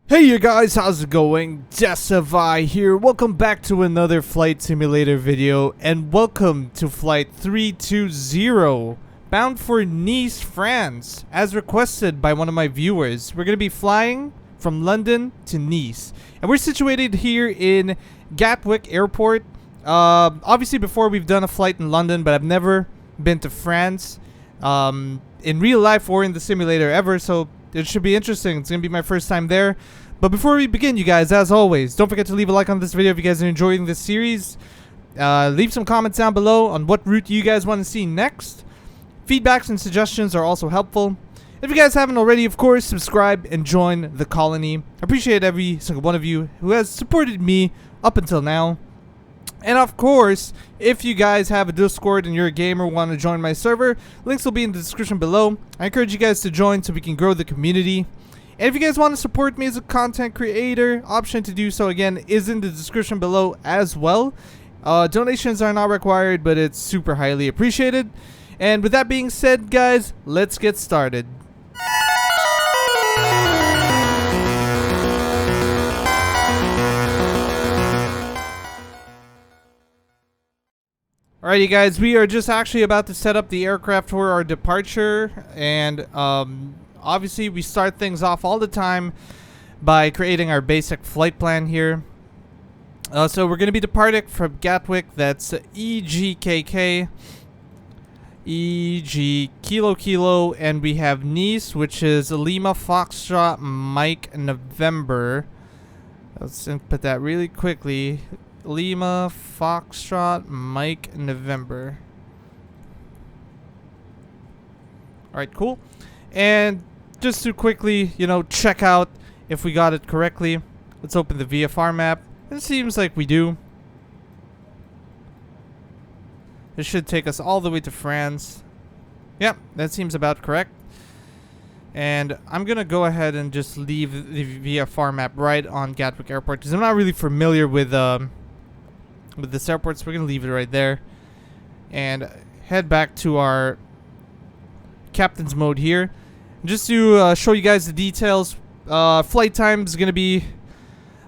Hey you guys, how's it going? Decivye here. Welcome back to another flight simulator video, and welcome to flight 320, bound for Nice, France, as requested by one of my viewers. We're going to be flying from London to Nice, and we're situated here in Gatwick Airport. Obviously before we've done a flight in London, but I've never been to France in real life or in the simulator ever, so it should be interesting. It's going to be my first time there. But before we begin, you guys, as always, don't forget to leave a like on this video if you guys are enjoying this series. Leave some comments down below on what route you guys want to see next. Feedbacks and suggestions are also helpful. If you guys haven't already, of course, subscribe and join the colony. I appreciate every single one of you who has supported me up until now. And of course, if you guys have a Discord and you're a gamer and want to join my server, links will be in the description below. I encourage you guys to join so we can grow the community. And if you guys want to support me as a content creator, option to do so again is in the description below as well. Donations are not required, but it's super highly appreciated. And with that being said, guys, let's get started. Alrighty guys, we are just actually about to set up the aircraft for our departure, and obviously we start things off all the time by creating our basic flight plan here. So we're going to be departing from Gatwick, that's EGKK, EG Kilo Kilo, and we have Nice, which is Lima Foxtrot Mike November. Let's input that really quickly. Lima Foxtrot Mike November. Alright, cool. And just to quickly, check out if we got it correctly, let's open the VFR map. It seems like we do. This should take us all the way to France. Yep, that seems about correct. And I'm gonna go ahead and just leave the VFR map right on Gatwick Airport because I'm not really familiar with this airport, so we're gonna leave it right there and head back to our captain's mode here. Just to show you guys the details, flight time is gonna be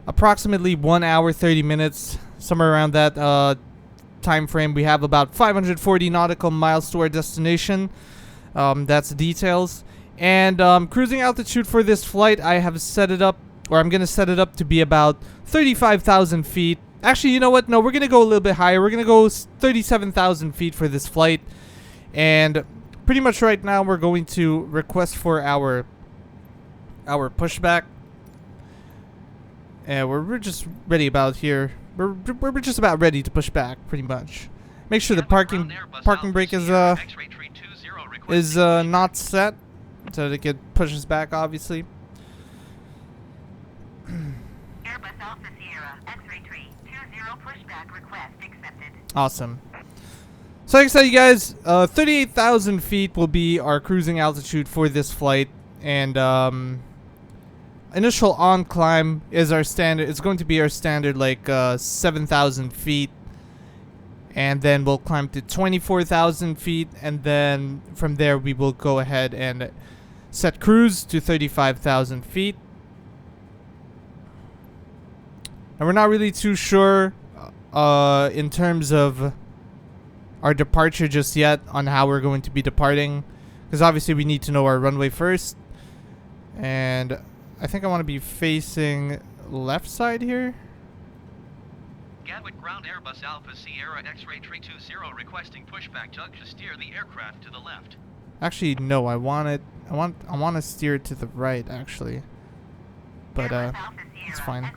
approximately 1 hour 30 minutes, somewhere around that time frame. We have about 540 nautical miles to our destination. That's the details. And cruising altitude for this flight, I have set it up, or I'm gonna set it up to be about 35,000 feet. Actually, you know what? No, we're going to go a little bit higher. We're going to go 37,000 feet for this flight. And pretty much right now, we're going to request for our pushback. And we're just ready about here. We're just about ready to push back, pretty much. Make sure the parking brake is not set, so that it can push us back, obviously. Awesome. So like I said, you guys, 38,000 feet will be our cruising altitude for this flight, and initial on climb is our standard. It's going to be our standard, like 7,000 feet, and then we'll climb to 24,000 feet, and then from there we will go ahead and set cruise to 35,000 feet. And we're not really too sure in terms of our departure just yet on how we're going to be departing, because obviously we need to know our runway first. And I think I want to be facing left side here. Gatwick ground Airbus Alpha Sierra X-ray 320 requesting pushback to steer the aircraft to the left. Actually, no, I want to steer it to the right, actually. But it's fine.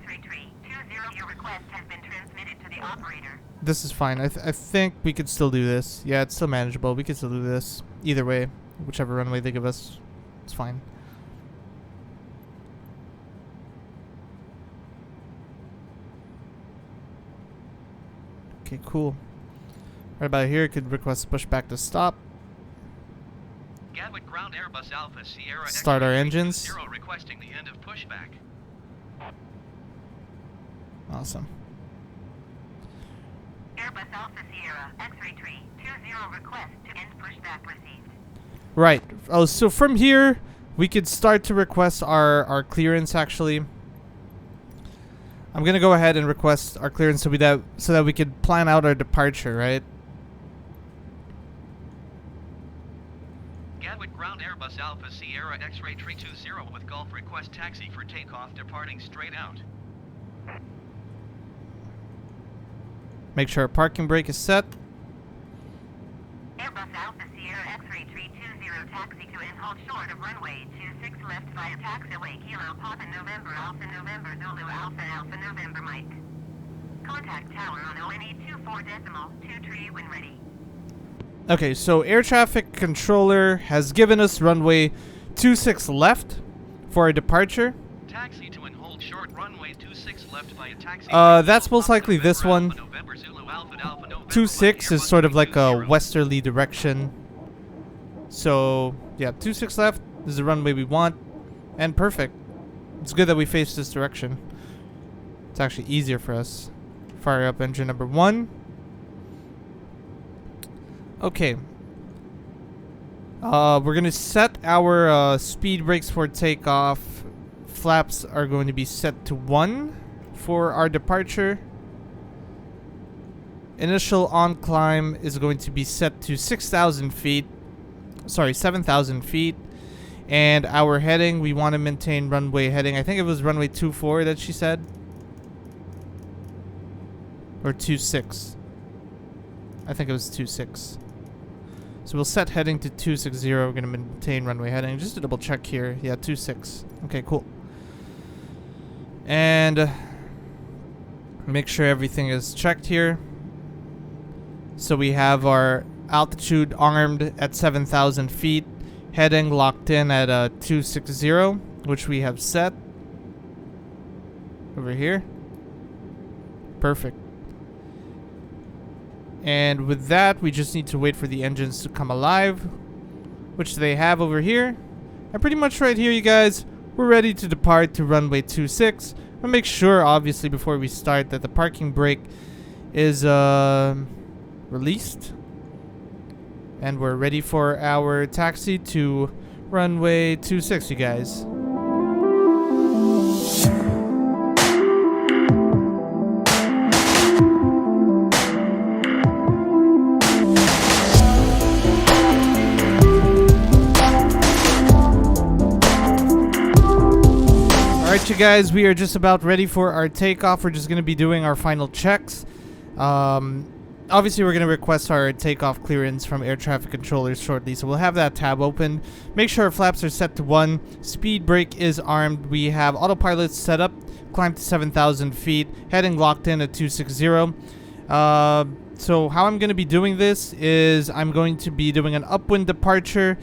This is fine. I think we could still do this. Yeah, it's still manageable. We could still do this. Either way, whichever runway they give us, it's fine. Okay, cool. Right about here, could request pushback to stop. Gatwick ground Airbus Alpha Sierra Start our engines. Requesting the end of pushback. Awesome. Airbus Alpha Sierra X-ray 320 request to end pushback received. Right. Oh, so from here we could start to request our clearance, actually. I'm gonna go ahead and request our clearance so that we could plan out our departure, right? Gatwick Ground Airbus Alpha Sierra X-Ray 320 with Golf request taxi for takeoff departing straight out. Make sure our parking brake is set. Airbus Alpha Sierra X-Ray 320 taxi to and hold short of runway 26 left via taxiway Kilo Papa November Zulu Alpha November Mike. Contact tower on ONE 24.2 when ready. Okay, so air traffic controller has given us runway 26 left for our departure. Taxi to and hold short runway 26 left via taxi. That's most likely this one. 26 is sort of like a westerly direction. So, yeah, 26 left is the runway we want. And perfect. It's good that we face this direction. It's actually easier for us. Fire up engine number 1. Okay. We're going to set our speed brakes for takeoff. Flaps are going to be set to 1 for our departure. Initial on climb is going to be set to 6,000 feet. Sorry, 7,000 feet. And our heading, we want to maintain runway heading. I think it was runway 24 that she said. Or 26. I think it was 26. So we'll set heading to 260. We're going to maintain runway heading. Just to double check here. Yeah, 26. Okay, cool. And make sure everything is checked here. So we have our altitude armed at 7,000 feet. Heading locked in at 260, which we have set. Over here. Perfect. And with that, we just need to wait for the engines to come alive, which they have over here. And pretty much right here, you guys, we're ready to depart to runway 26. I'll make sure, obviously, before we start, that the parking brake is released. And we're ready for our taxi to runway 26, you guys. Alright, you guys, we are just about ready for our takeoff. We're just going to be doing our final checks. Obviously, we're going to request our takeoff clearance from air traffic controllers shortly, so we'll have that tab open. Make sure our flaps are set to 1. Speed brake is armed. We have autopilot set up. Climb to 7,000 feet. Heading locked in at 260. So how I'm going to be doing this is I'm going to be doing an upwind departure.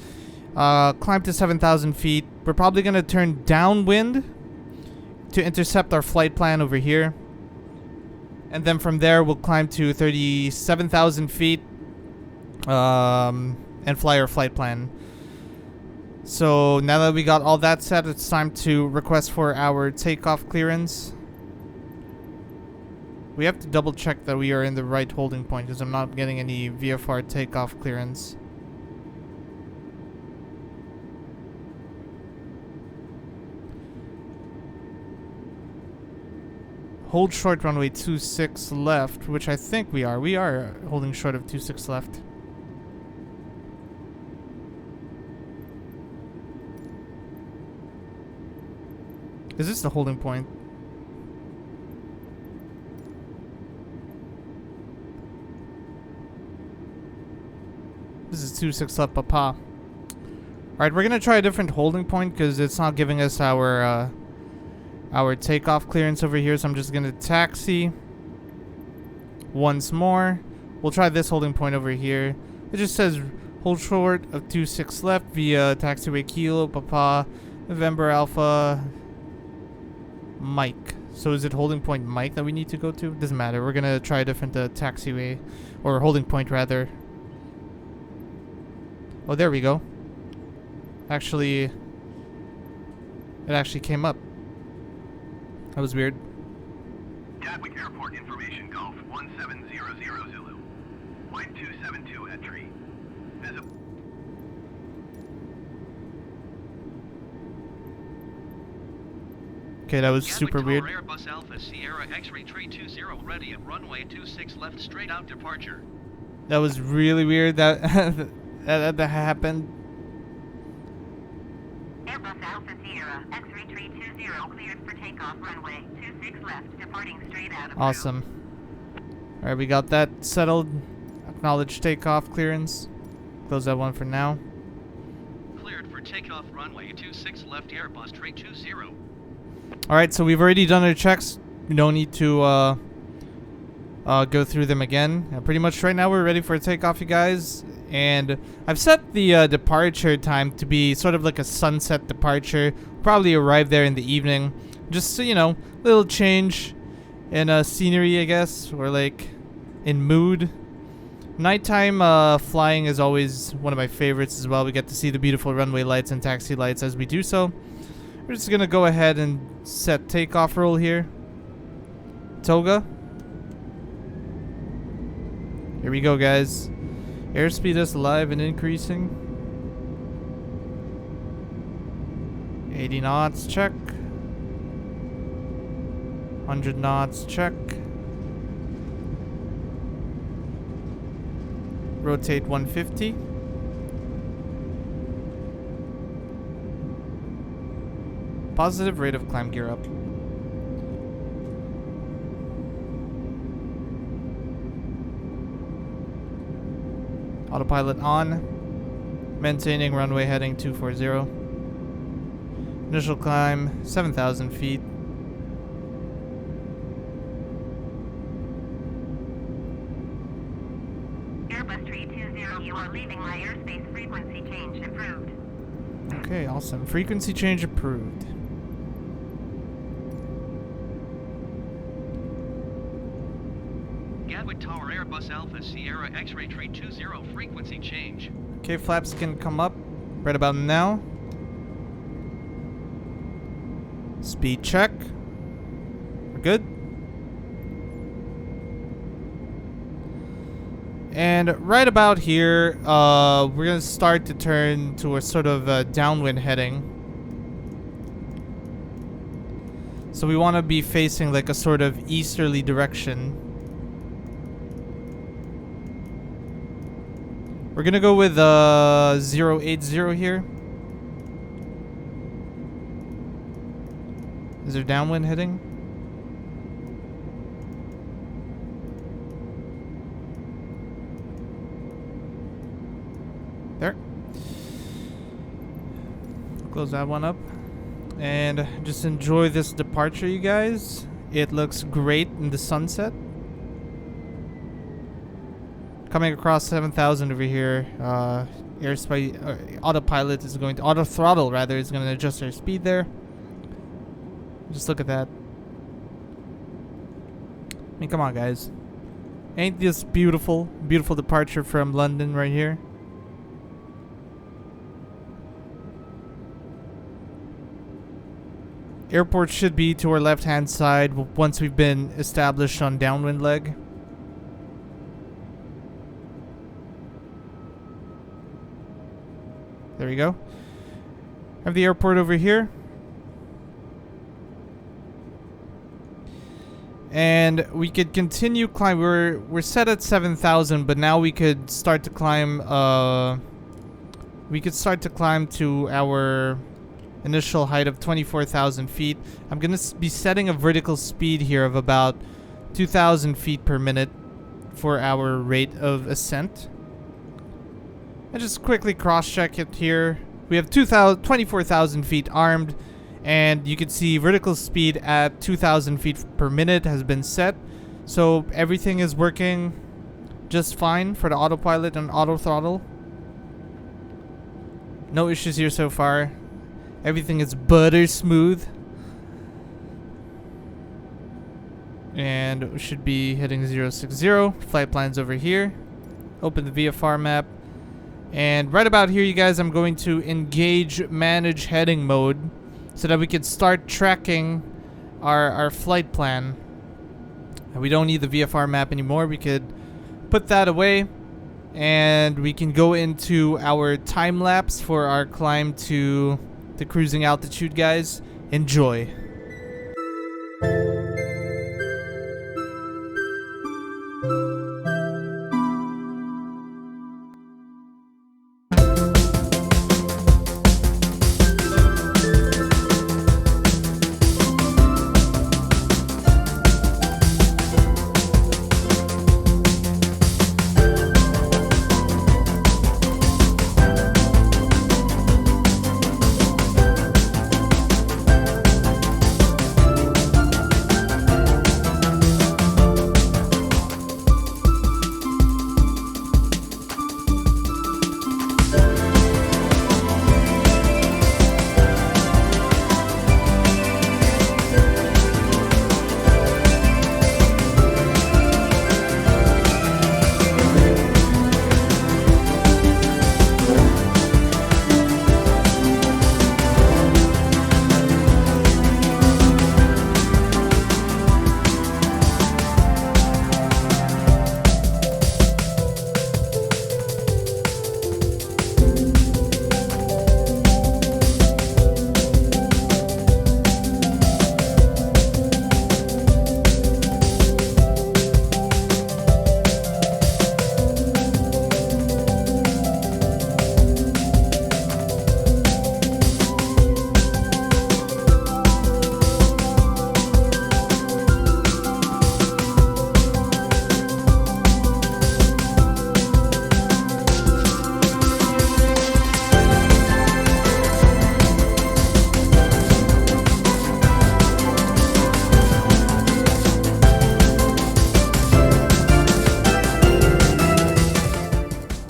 Climb to 7,000 feet. We're probably going to turn downwind to intercept our flight plan over here. And then from there, we'll climb to 37,000 feet and fly our flight plan. So now that we got all that set, it's time to request for our takeoff clearance. We have to double check that we are in the right holding point because I'm not getting any VFR takeoff clearance. Hold short runway 26 left, which I think we are. We are holding short of 26 left. Is this the holding point? This is 26 left, papa. Alright, we're gonna try a different holding point because it's not giving us our takeoff clearance over here, so I'm just gonna taxi once more. We'll try this holding point over here. It just says hold short of 26 left via taxiway Kilo Papa November Alpha Mike. So is it holding point Mike that we need to go to? Doesn't matter. We're gonna try a different taxiway or holding point rather. Oh, there we go. Actually, it actually came up. That was weird. Gatwick Airport information, Golf 1700 Zulu. Flight 272 entry. Visible. Okay, that was Gatwick super Tower weird. Airbus Alpha Sierra X-ray 320 ready at runway 26 left straight out departure. That was really weird that that happened. Airbus Alpha Sierra X-ray 320 cleared for takeoff runway 26 left departing straight out of Cruz. Awesome. Alright, we got that settled. Acknowledge takeoff clearance. Close that one for now. Cleared for takeoff runway 26 left Airbus 320. Alright, so we've already done our checks. We don't need to go through them again. Pretty much right now we're ready for a takeoff, you guys. And I've set the departure time to be sort of like a sunset departure. Probably arrive there in the evening. Just so, you know, little change in scenery, I guess. Or like in mood. Nighttime flying is always one of my favorites as well. We get to see the beautiful runway lights and taxi lights as we do so. We're just gonna go ahead and set takeoff roll here. Toga. Here we go, guys. Airspeed is alive and increasing. 80 knots, check. 100 knots, check. Rotate 150. Positive rate of climb gear up. Autopilot on. Maintaining runway heading 240. Initial climb 7,000 feet. Airbus 320, you are leaving my airspace. Frequency change approved. Okay, awesome. Frequency change approved. Gatwick Tower Airbus Alpha Sierra X-ray 320 frequency change. Okay, flaps can come up right about now. Speed check. We're good. And right about here, we're gonna start to turn to a sort of downwind heading. So we want to be facing like a sort of easterly direction. We're gonna go with 080 here. Is there downwind heading? There. Close that one up. And just enjoy this departure, you guys. It looks great in the sunset. Coming across 7,000 over here. Airspeed, autopilot is going to, auto throttle rather, is going to adjust our speed there. Just look at that. I mean, come on, guys. Ain't this beautiful? Beautiful departure from London right here. Airport should be to our left-hand side once we've been established on downwind leg. There we go. Have the airport over here. And we could continue climb. We're set at 7,000, but now we could start to climb. We could start to climb to our initial height of 24,000 feet. I'm gonna be setting a vertical speed here of about 2,000 feet per minute for our rate of ascent. And just quickly cross-check it here. We have 24,000 feet armed. And you can see vertical speed at 2,000 feet per minute has been set. So everything is working just fine for the autopilot and auto throttle. No issues here so far. Everything is butter smooth. And we should be hitting 060. Flight plans over here. Open the VFR map. And right about here, you guys, I'm going to engage manage heading mode, so that we can start tracking our flight plan. And we don't need the VFR map anymore. We could put that away. And we can go into our time lapse for our climb to the cruising altitude, guys. Enjoy.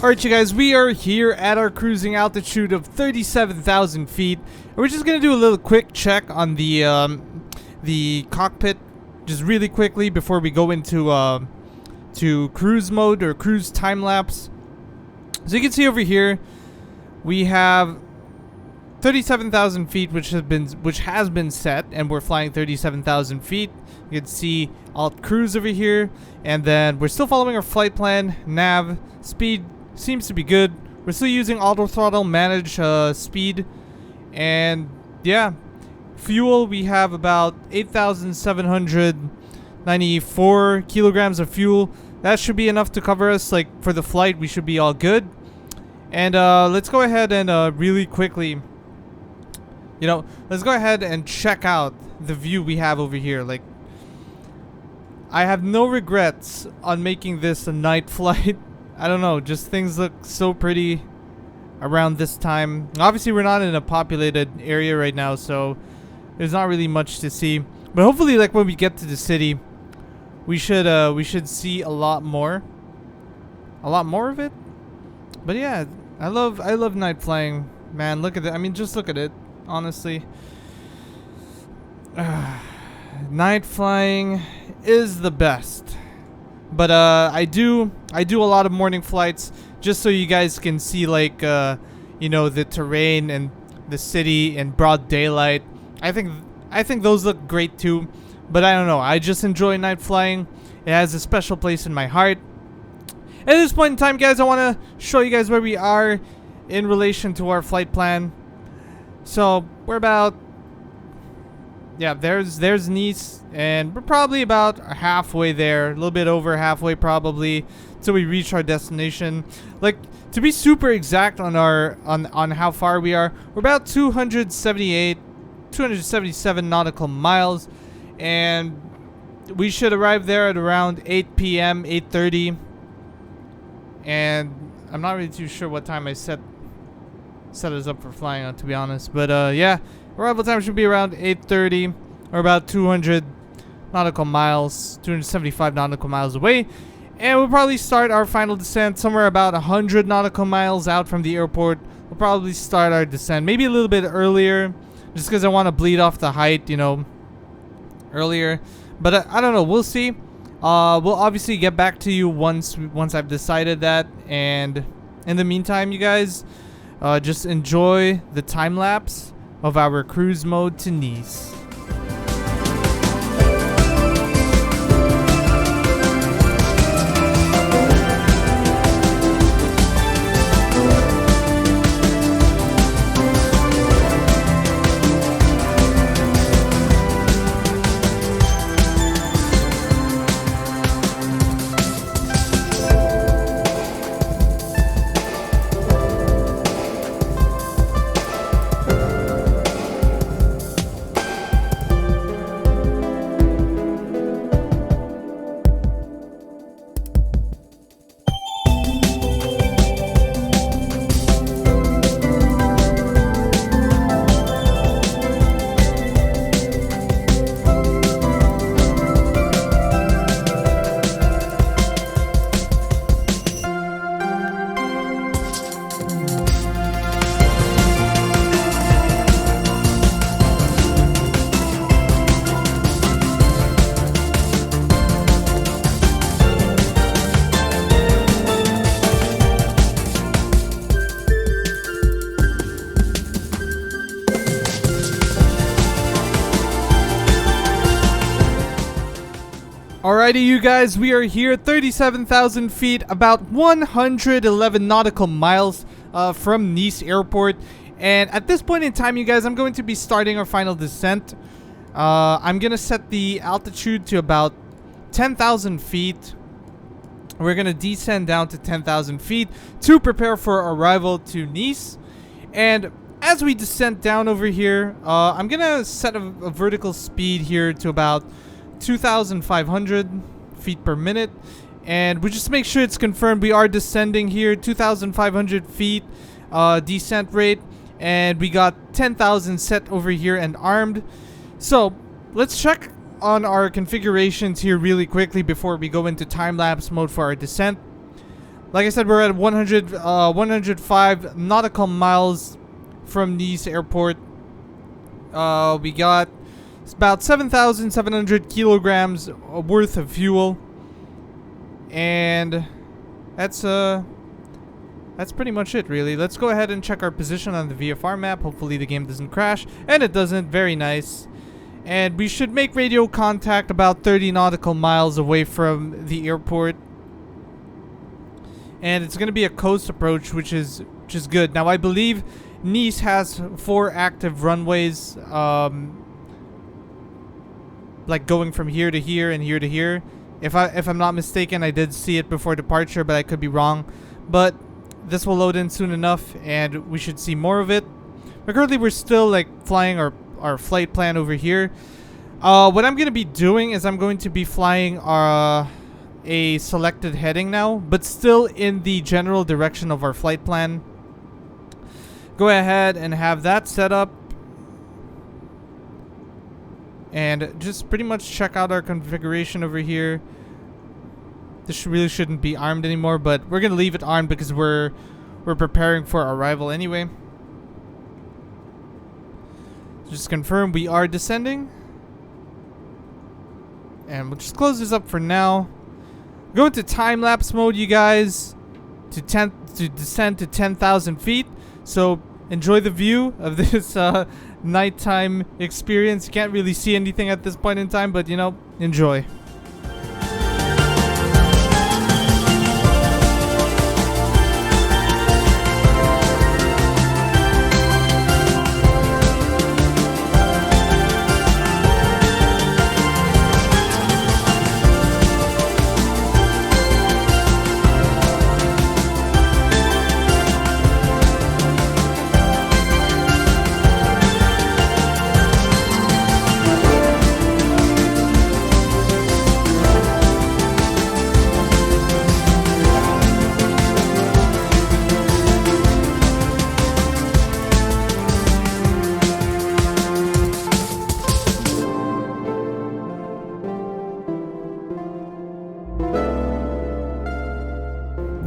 Alright, you guys, we are here at our cruising altitude of 37,000 feet. And we're just gonna do a little quick check on the cockpit, just really quickly before we go into to cruise mode or cruise time lapse. So you can see over here, we have 37,000 feet, which has been set, and we're flying 37,000 feet. You can see Alt Cruise over here, and then we're still following our flight plan. Nav speed seems to be good. We're still using auto throttle manage speed, and yeah, fuel, we have about 8,794 kilograms of fuel. That should be enough to cover us. Like for the flight, we should be all good. And let's go ahead and really quickly, let's go ahead and check out the view we have over here. Like, I have no regrets on making this a night flight. I don't know, just things look so pretty around this time. Obviously, we're not in a populated area right now, so there's not really much to see. But hopefully, like when we get to the city, we should see a lot more of it. But yeah, I love night flying, man. Look at it. I mean, just look at it. Honestly, night flying is the best. But I do a lot of morning flights just so you guys can see, like, the terrain and the city in broad daylight. I think those look great too. But I don't know, I just enjoy night flying. It has a special place in my heart. At this point in time, guys, I want to show you guys where we are in relation to our flight plan. So we're about, yeah, there's Nice, and we're probably about halfway there, a little bit over halfway probably, till we reach our destination. Like, to be super exact on on how far we are, we're about 277 nautical miles, and we should arrive there at around 8 p.m., 8:30. And I'm not really too sure what time I set us up for flying on, to be honest. But yeah, arrival time should be around 8:30, or about 200 nautical miles, 275 nautical miles away. And we'll probably start our final descent somewhere about 100 nautical miles out from the airport. We'll probably start our descent maybe a little bit earlier, just because I want to bleed off the height, earlier. But I don't know, we'll see. We'll obviously get back to you once I've decided that. And in the meantime, you guys, just enjoy the time lapse of our cruise mode to Nice. Alrighty, you guys, we are here at 37,000 feet, about 111 nautical miles from Nice Airport. And at this point in time, you guys, I'm going to be starting our final descent. I'm going to set the altitude to about 10,000 feet. We're going to descend down to 10,000 feet to prepare for arrival to Nice. And as we descend down over here, I'm going to set a vertical speed here to about 2,500 feet per minute, and we just make sure it's confirmed we are descending here 2,500 feet descent rate, and we got 10,000 set over here and armed. So let's check on our configurations here really quickly before we go into time-lapse mode for our descent. Like I said, we're at 105 nautical miles from Nice airport. We got about 7,700 kilograms worth of fuel, and that's pretty much it, really. Let's go ahead and check our position on the VFR map. Hopefully the game doesn't crash, and it doesn't. Very nice. And we should make radio contact about 30 nautical miles away from the airport. And it's going to be a coast approach, which is good. Now, I believe Nice has 4 active runways, like going from here to here and here to here. If I'm not mistaken, I did see it before departure, but I could be wrong. But this will load in soon enough, and we should see more of it. But currently, we're still like flying our flight plan over here. What I'm going to be doing is I'm going to be flying a selected heading now, but still in the general direction of our flight plan. Go ahead and have that set up, and just pretty much check out our configuration over here. This really shouldn't be armed anymore, but we're gonna leave it armed because we're preparing for our arrival anyway. Just confirm we are descending, and we'll just close this up for now. Go into time-lapse mode, you guys, to descend to 10,000 feet. So enjoy the view of this nighttime experience. You can't really see anything at this point in time, but you know, enjoy.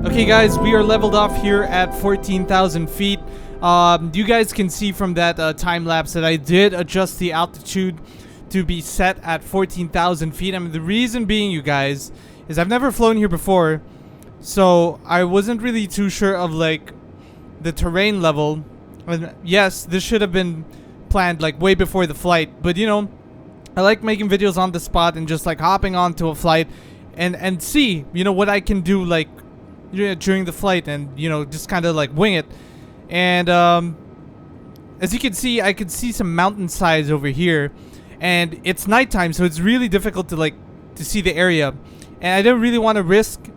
Okay guys, we are leveled off here at 14,000 feet. You guys can see from that time lapse that I did adjust the altitude to be set at 14,000 feet. I mean, the reason being, you guys, is I've never flown here before, so I wasn't really too sure of like the terrain level. And yes, this should have been planned like way before the flight, but you know, I like making videos on the spot and just like hopping onto a flight and see, you know, what I can do like during the flight, and you know, just kind of like wing it. And as you can see, I can see some mountainsides over here, and it's nighttime, so it's really difficult to see the area. And I don't really want to risk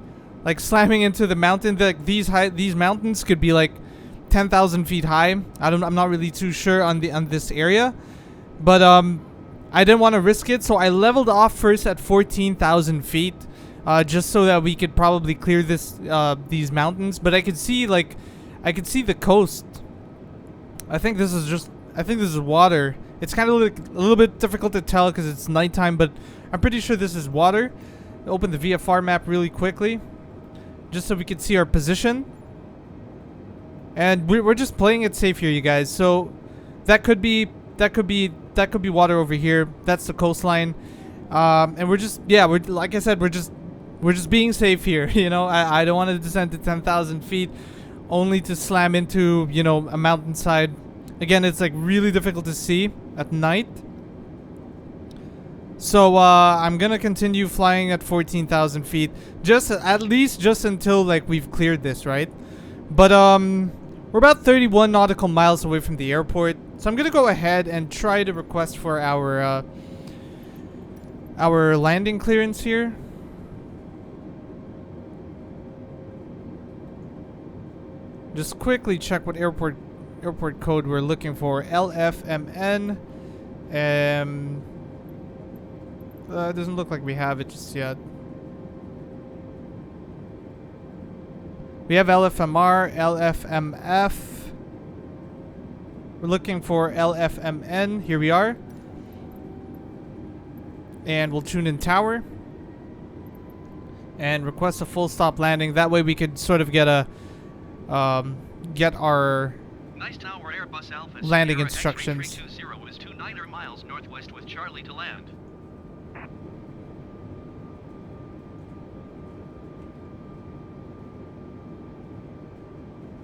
like slamming into the mountain. Like these mountains could be like 10,000 feet high. I'm not really too sure on this area, but I didn't want to risk it, so I leveled off first at 14,000 feet. Just so that we could probably clear these mountains. But I could see the coast. I think this is water. It's kind of like a little bit difficult to tell because it's nighttime, but I'm pretty sure this is water. Open the VFR map really quickly, just so we can see our position. And we're just playing it safe here, you guys. So that could be water over here. That's the coastline. And like I said, we're just being safe here. You know, I don't want to descend to 10,000 feet only to slam into, you know, a mountainside. Again, it's like really difficult to see at night. So I'm gonna continue flying at 14,000 feet, at least until like we've cleared this, right? But we're about 31 nautical miles away from the airport, so I'm gonna go ahead and try to request for our landing clearance here. Just quickly check what airport code we're looking for. LFMN. It doesn't look like we have it just yet. We have LFMR, LFMF. We're looking for LFMN. Here we are. And we'll tune in tower. and request a full stop landing. That way we could sort of get a get our Nice tower Airbus Alpha landing Sierra instructions. X-ray 320 is 29 miles northwest with Charlie to land.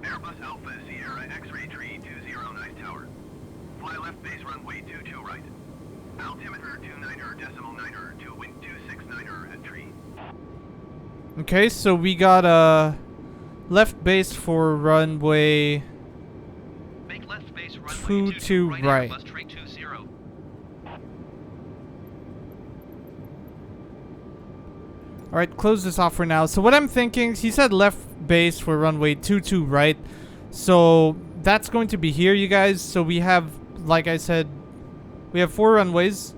Airbus Alpha Sierra X-ray 320 nice tower. Fly left base runway 22 right. Altimeter 29er to wind 269er at tree. Okay, so we got a left base for runway Make left base runway 22 right. Airbus 320. Alright, close this off for now. So what I'm thinking, he said left base for runway 22 right. So that's going to be here, you guys. So we have, like I said, we have 4 runways.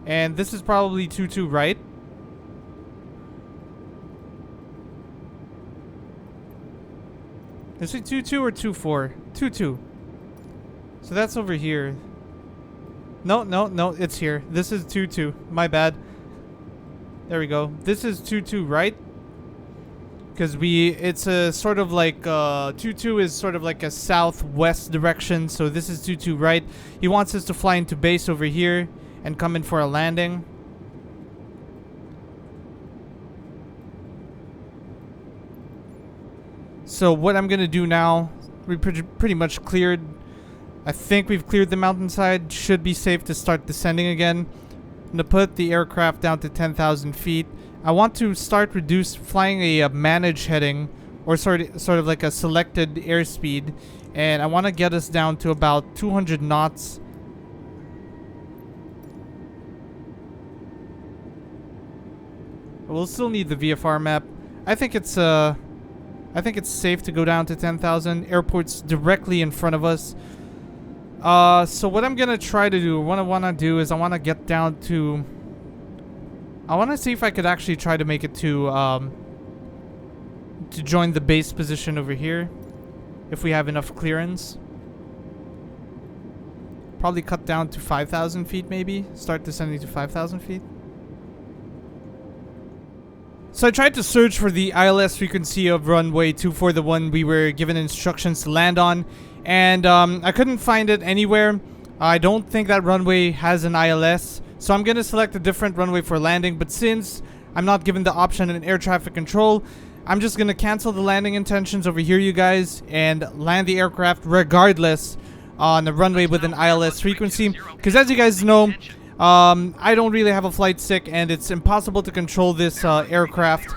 And this is probably 22 right. Is it 22 or 24? 22. So that's over here. No, it's here. This is 22. My bad. There we go. This is 22 right. Because it's a sort of like, 22 is sort of like a southwest direction. So this is 22 right. He wants us to fly into base over here and come in for a landing. So what I'm going to do now, we pretty much cleared, I think we've cleared the mountainside. Should be safe to start descending again. I'm going to put the aircraft down to 10,000 feet. I want to start flying a managed heading, or sort of like a selected airspeed. And I want to get us down to about 200 knots. We'll still need the VFR map. I think it's safe to go down to 10,000. Airport's directly in front of us. So what I'm gonna try to do, what I wanna do is I wanna get down to, I wanna see if I could actually try to make it to join the base position over here, if we have enough clearance. Probably cut down to 5,000 feet maybe. Start descending to 5,000 feet. So I tried to search for the ILS frequency of runway 24, the one we were given instructions to land on, and I couldn't find it anywhere. I don't think that runway has an ILS, so I'm going to select a different runway for landing, but since I'm not given the option in air traffic control, I'm just going to cancel the landing intentions over here, you guys, and land the aircraft regardless on a runway with an ILS frequency, because as you guys know, I don't really have a flight stick, and it's impossible to control this aircraft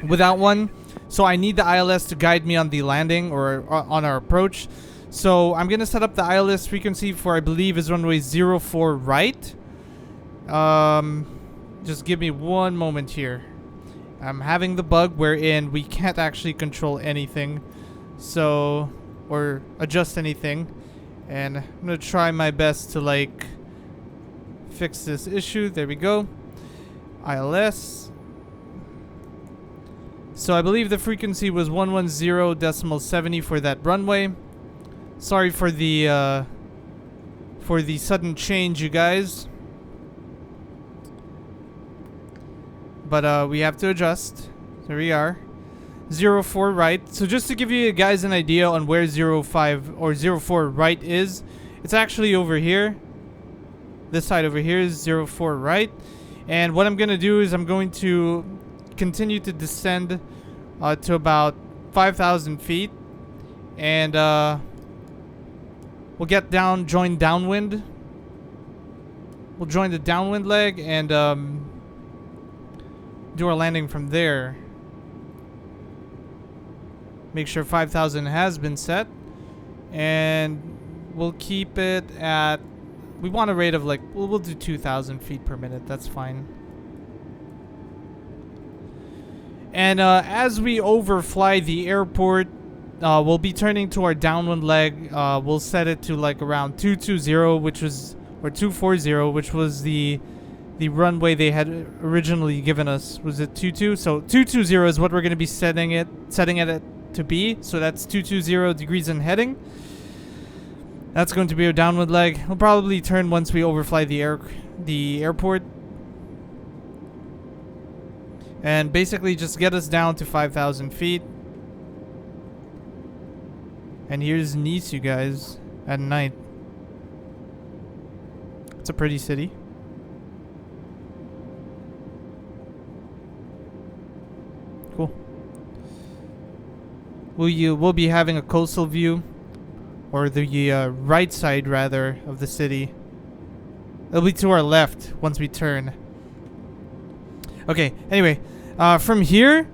without one. So I need the ILS to guide me on the landing or on our approach. So I'm going to set up the ILS frequency for, I believe, is runway 04 right. Just give me one moment here. I'm having the bug wherein we can't actually control anything. So, or adjust anything. And I'm going to try my best to, like, fix this issue. There we go. ILS. So I believe the frequency was 110.70 for that runway. Sorry for the sudden change, you guys. But we have to adjust. There we are. 04 right. So just to give you guys an idea on where 05 or 04 right is, it's actually over here. This side over here is 04 right. And what I'm going to do is I'm going to continue to descend to about 5,000 feet. And we'll get down, join downwind. We'll join the downwind leg and do our landing from there. Make sure 5,000 has been set. And we'll keep it at, we want a rate of like, we'll do 2,000 feet per minute. That's fine. And as we overfly the airport, we'll be turning to our downwind leg. We'll set it to like around 220, which was, or 240, which was the runway they had originally given us. Was it 22? So 220 is what we're going to be setting it to be. So that's 220 degrees in heading. That's going to be our downwind leg. We'll probably turn once we overfly the airport. and basically just get us down to 5,000 feet. And here's Nice, you guys, at night. It's a pretty city. Cool. We'll be having a coastal view, or the right side rather of the city. It'll be to our left once we turn. Okay. Anyway, from here,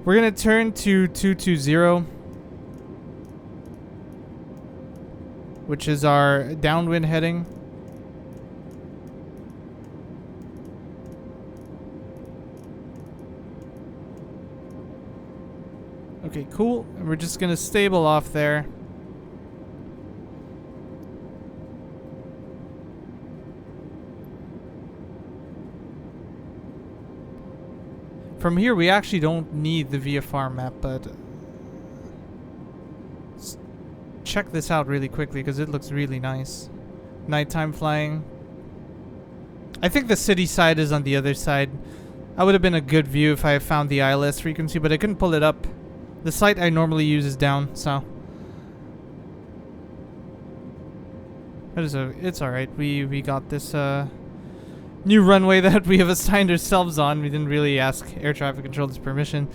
we're gonna turn to 220, which is our downwind heading. Okay, cool. And we're just gonna stable off there. From here, we actually don't need the VFR map, but let's check this out really quickly because it looks really nice. Nighttime flying. I think the city side is on the other side. That would have been a good view if I had found the ILS frequency, but I couldn't pull it up. The site I normally use is down, so it's alright. We got this new runway that we have assigned ourselves on. We didn't really ask air traffic controller's permission.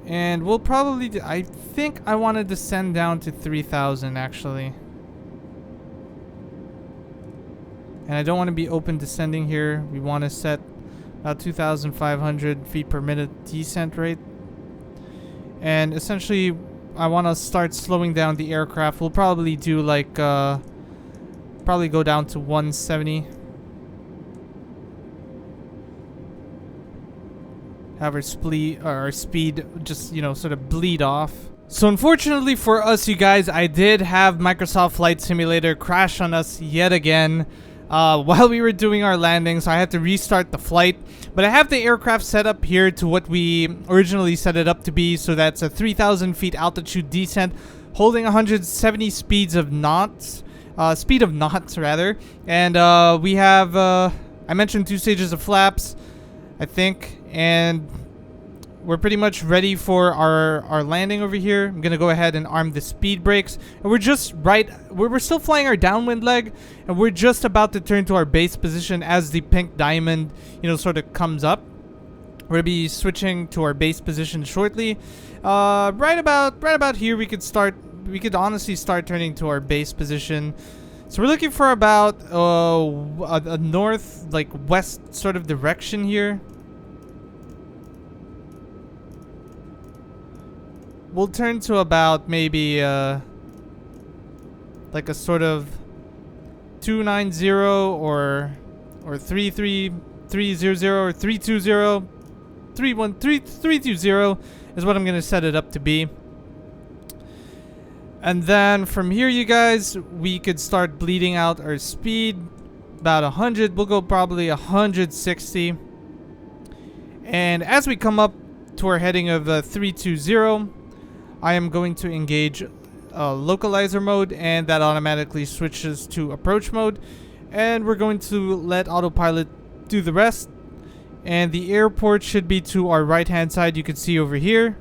And we'll probably I think I want to descend down to 3,000 actually. And I don't want to be open descending here. We want to set about 2,500 feet per minute descent rate. And essentially, I want to start slowing down the aircraft. We'll probably do like, probably go down to 170. Have our speed just, you know, sort of bleed off. So unfortunately for us, you guys, I did have Microsoft Flight Simulator crash on us yet again. While we were doing our landing, so I had to restart the flight. But I have the aircraft set up here to what we originally set it up to be. So that's a 3,000 feet altitude descent, holding 170 speed of knots rather. And we have, I mentioned 2 stages of flaps, I think. And we're pretty much ready for our landing over here. I'm gonna go ahead and arm the speed brakes, and we're still flying our downwind leg, and we're just about to turn to our base position as the pink diamond, you know, sort of comes up. We're gonna be switching to our base position shortly. Right about here, we could honestly start turning to our base position. So we're looking for about a north, like west sort of direction here. We'll turn to about maybe like a sort of 290 or 33300 or 320 320 is what I'm gonna set it up to be. And then from here, you guys, we could start bleeding out our speed about 100. We'll go probably 160. And as we come up to our heading of 320, I am going to engage localizer mode, and that automatically switches to approach mode. And we're going to let autopilot do the rest. And the airport should be to our right hand side, you can see over here.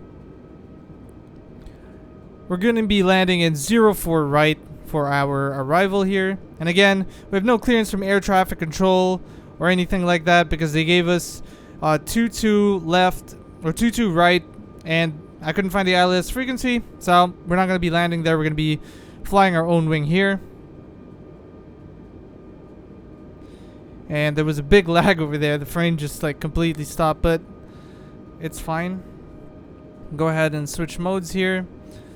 We're going to be landing in 04 right for our arrival here. And again, we have no clearance from air traffic control or anything like that, because they gave us 22 left or 22 right, and I couldn't find the ILS frequency, so we're not going to be landing there. We're going to be flying our own wing here. And there was a big lag over there. The frame just like completely stopped, but it's fine. Go ahead and switch modes here.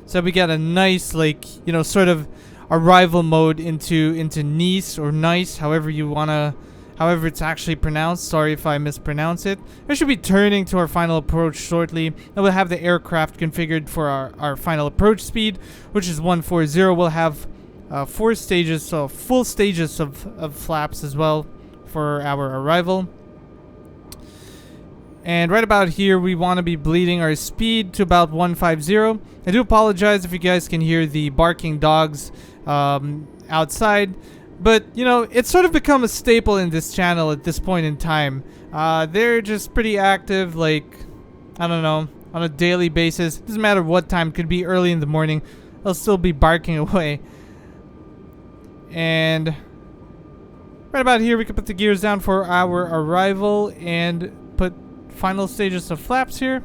So we got a nice, like, you know, sort of arrival mode into Nice or Nice, however you want to, however it's actually pronounced. Sorry if I mispronounce it. We should be turning to our final approach shortly. And we'll have the aircraft configured for our final approach speed, which is 140. We'll have 4 stages, so full stages of flaps as well for our arrival. And right about here, we want to be bleeding our speed to about 150. I do apologize if you guys can hear the barking dogs outside. But, you know, it's sort of become a staple in this channel at this point in time. They're just pretty active, like, I don't know, on a daily basis. Doesn't matter what time. Could be early in the morning. They'll still be barking away. And right about here, we can put the gears down for our arrival and put final stages of flaps here.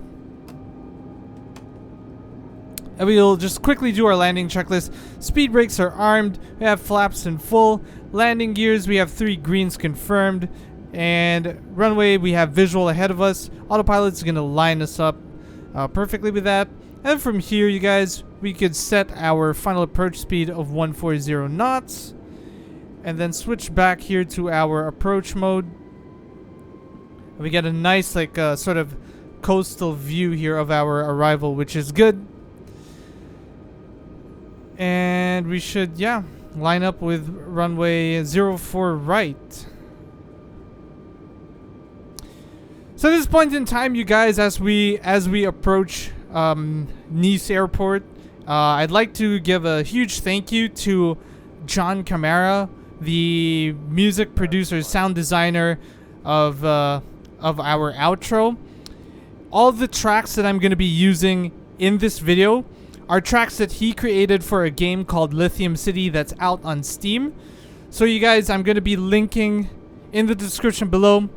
And we'll just quickly do our landing checklist. Speed brakes are armed. We have flaps in full. Landing gears, we have 3 greens confirmed. And runway, we have visual ahead of us. Autopilot's going to line us up perfectly with that. And from here, you guys, we could set our final approach speed of 140 knots. And then switch back here to our approach mode. We get a nice, like, sort of coastal view here of our arrival, which is good. And we should, yeah, line up with runway 04 right. So at this point in time, you guys, as we approach Nice Airport, I'd like to give a huge thank you to John Camara, the music producer, sound designer of our outro. All the tracks that I'm going to be using in this video are tracks that he created for a game called Lithium City that's out on Steam. So you guys, I'm going to be linking in the description below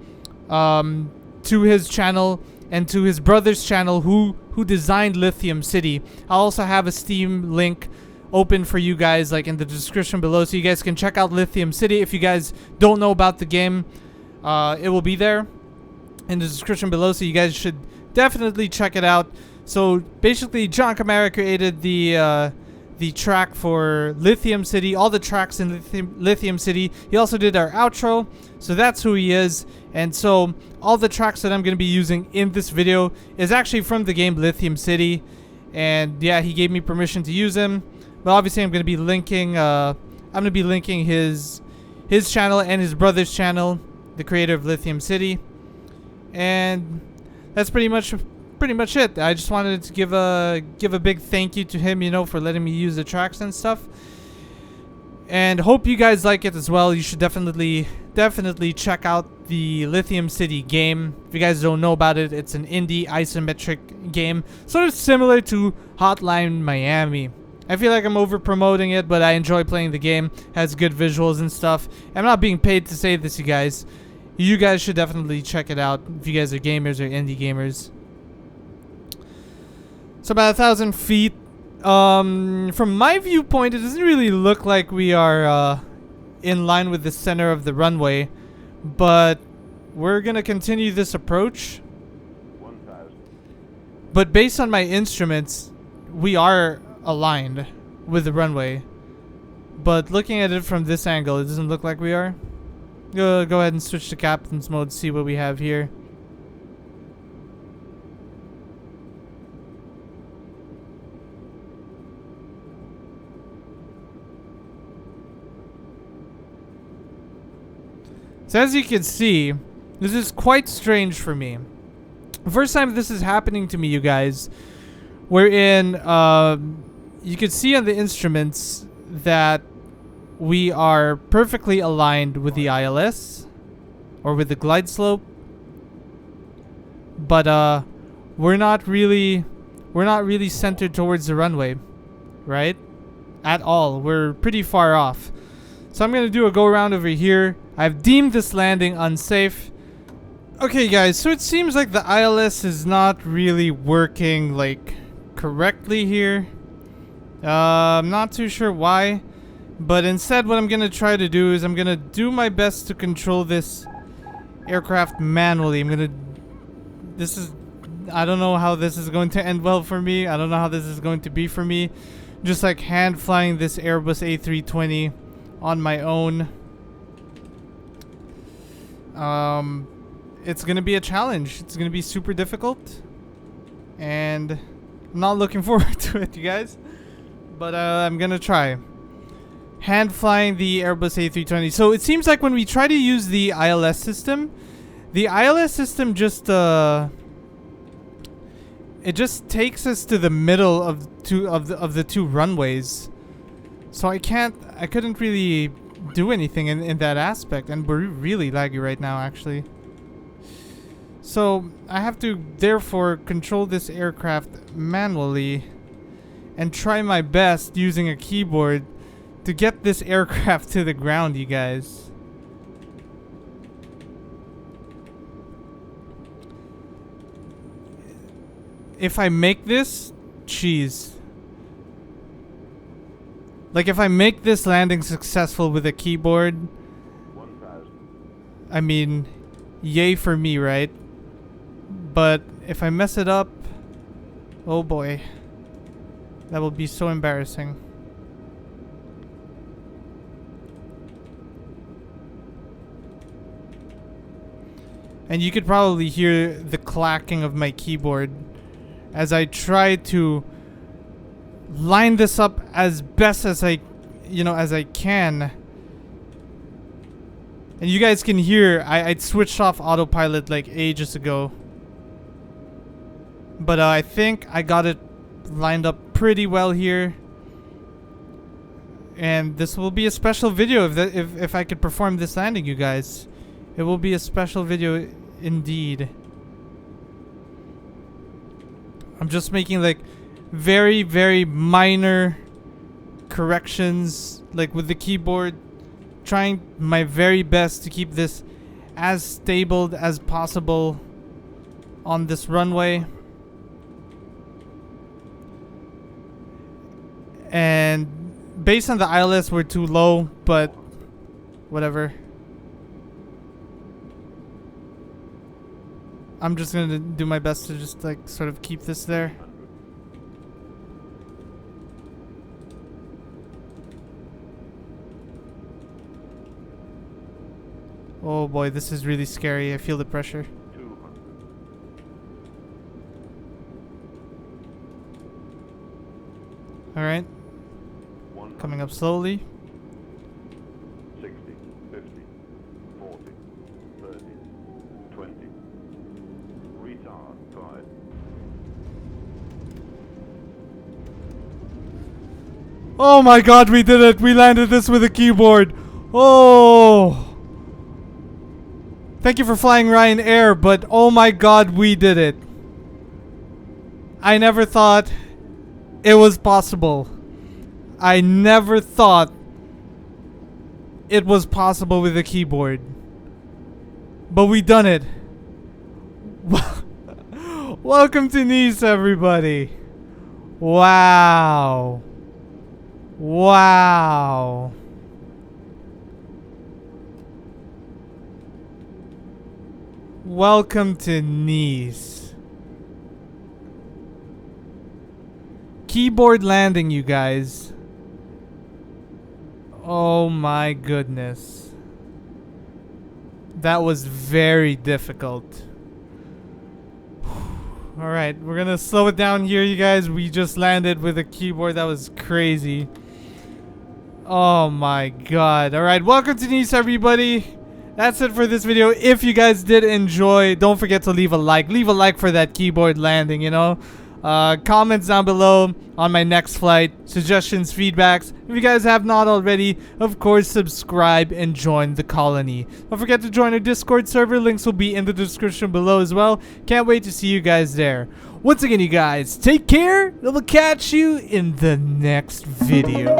to his channel and to his brother's channel who designed Lithium City. I'll also have a Steam link open for you guys, like in the description below, so you guys can check out Lithium City. If you guys don't know about the game, it will be there in the description below, so you guys should definitely check it out. So basically, John Camara created the track for Lithium City, all the tracks in Lithium City. He also did our outro, so that's who he is. And so all the tracks that I'm going to be using in this video is actually from the game Lithium City. And yeah, he gave me permission to use them. But obviously, I'm going to be linking his channel and his brother's channel, the creator of Lithium City. And that's pretty much it. I just wanted to give a big thank you to him, you know, for letting me use the tracks and stuff. And hope you guys like it as well. You should definitely check out the Lithium City game. If you guys don't know about it, it's an indie isometric game, sort of similar to Hotline Miami. I feel like I'm over promoting it, but I enjoy playing the game. It has good visuals and stuff. I'm not being paid to say this, you guys. You guys should definitely check it out if you guys are gamers or indie gamers. So about 1,000 feet. From my viewpoint, it doesn't really look like we are in line with the center of the runway, but we're gonna continue this approach. 1,000. But based on my instruments, we are aligned with the runway. But looking at it from this angle, it doesn't look like we are. Go ahead and switch to captain's mode, see what we have here. So as you can see, this is quite strange for me. The first time this is happening to me, you guys, wherein you can see on the instruments that we are perfectly aligned with the ILS or with the glide slope, but we're not really centered towards the runway, right? At all. We're pretty far off. So I'm gonna do a go around over here. I've deemed this landing unsafe. Okay guys, so it seems like the ILS is not really working like correctly here. I'm not too sure why, but instead what I'm gonna try to do is I'm gonna do my best to control this aircraft manually. I don't know how this is going to end well for me. I don't know how this is going to be for me. Just like hand flying this Airbus A320 on my own. It's gonna be a challenge. It's gonna be super difficult, and I'm not looking forward to it, you guys. But I'm gonna try hand flying the Airbus A320. So it seems like when we try to use the ILS system just it just takes us to the middle of the two runways. So I couldn't really do anything in that aspect, and we're really laggy right now actually. So I have to therefore control this aircraft manually and try my best using a keyboard to get this aircraft to the ground, you guys. If I make this, jeez. Like if I make this landing successful with a keyboard, 1,000. I mean, yay for me, right? But if I mess it up, oh boy. That will be so embarrassing. And you could probably hear the clacking of my keyboard as I try to line this up as best as I can. And you guys can hear I'd switched off autopilot like ages ago. But I think I got it lined up pretty well here. And this will be a special video if I could perform this landing, you guys. It will be a special video indeed. I'm just making like very, very minor corrections like with the keyboard, trying my very best to keep this as stable as possible on this runway. And based on the ILS, we're too low, but whatever. I'm just gonna do my best to just like sort of keep this there. Oh boy, this is really scary. I feel the pressure. 200. Alright, coming up slowly. 60, 50, 40, 30, 20. Retard, 5. Oh my god, we did it! We landed this with a keyboard! Oh! Thank you for flying Ryanair, but oh my god, we did it! I never thought it was possible. I never thought it was possible with a keyboard. But we done it. Welcome to Nice, everybody. Wow. Wow. Welcome to Nice. Keyboard landing, you guys. Oh my goodness. That was very difficult. Alright, we're gonna slow it down here, you guys. We just landed with a keyboard. That was crazy. Oh my god. Alright, welcome to Nice, everybody. That's it for this video. If you guys did enjoy, don't forget to leave a like. Leave a like for that keyboard landing, you know. Comments down below on my next flight. Suggestions, feedbacks. If you guys have not already, of course, subscribe and join the colony. Don't forget to join our Discord server. Links will be in the description below as well. Can't wait to see you guys there. Once again, you guys, take care. And we'll catch you in the next video.